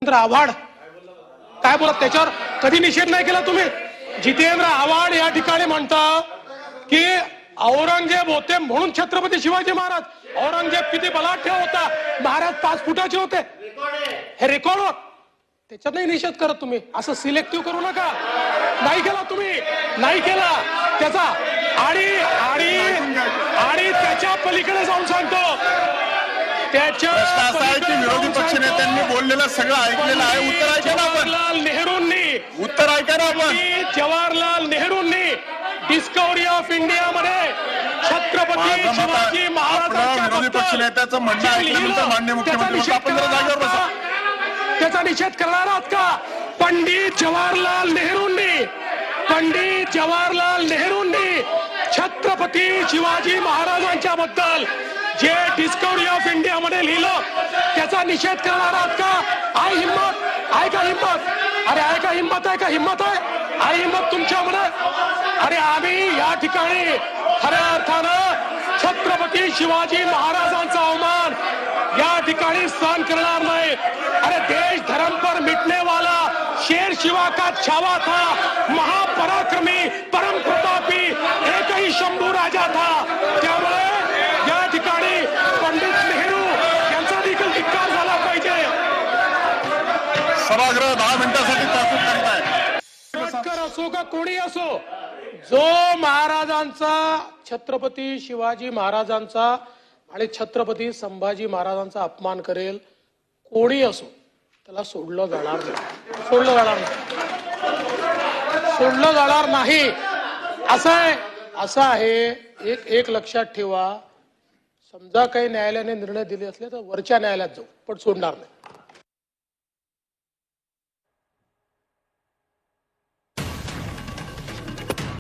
जितेंद्र आव्हाड काय बोलत त्याच्यावर कधी निषेध नाही केला तुम्ही? जितेंद्र आव्हाड या ठिकाणी म्हणता की औरंगजेब होते म्हणून छत्रपती शिवाजी महाराज, औरंगजेब किती बलाढ्य होता, महाराज 5 फुटाचे होते, हे रेकॉर्ड होत, त्याच्यात नाही निषेध करत तुम्ही. असं सिलेक्टिव्ह करू नका. नाही केला तुम्ही, नाही केला त्याचा. आणि आणि आणि त्याच्या पलीकडे जाऊन सांगतो, त्याच्या विरोधी पक्ष नेत्यांनी बोललेलं सगळं ऐकलेलं आहे. उत्तर ऐका ना आपण. जवाहरलाल नेहरूंनी, उत्तर ऐका ना आपण. जवाहरलाल नेहरूंनी डिस्कवरी ऑफ इंडिया मध्ये छत्रपती शिवाजी महाराजांच्या विरोधी पक्ष नेत्याचं म्हणणं ऐकल्यानंतर माननीय मुख्यमंत्री आपण जरा जागेवर बसा. त्याचा निषेध करणार आहात का? पंडित जवाहरलाल नेहरूंनी, पंडित जवाहरलाल नेहरूंनी छत्रपती शिवाजी महाराजांच्या बद्दल जे डिस्कवरी ऑफ इंडिया मध्ये लिहिलं त्याचा निषेध करणार आहात का? आहे हिम्मत? आहे का हिम्मत? अरे आहे का हिम्मत? आहे का हिम्मत? आहे हिम्मत तुमच्यामध्ये? अरे आम्ही या ठिकाणी खऱ्या अर्थानं छत्रपती शिवाजी महाराजांचा अवमान या ठिकाणी सहन करणार नाही. अरे देश धर्म पर मिटने वाला शेर शिवा का छावा था, महापराक्रमी परम प्रतापी एक ही शंभू राजा था. त्यामुळे या ठिकाणी पंडित नेहरू यांचा देखील धिक्कार झाला पाहिजे. सभागृह 10 मिनिटांसाठी तहकूब करत आहे. असो का कोणी असो, जो महाराजांचा, छत्रपती शिवाजी महाराजांचा आणि छत्रपती संभाजी महाराजांचा अपमान करेल, कोणी असो, त्याला सोडलं जाणार नाही. सोडलं जाणार नाही. सोडलं जाणार नाही. असं आहे. एक लक्षात ठेवा, समजा काही न्यायालयाने निर्णय दिले असले तर वरच्या न्यायालयात जाऊ, पण सोडणार नाही.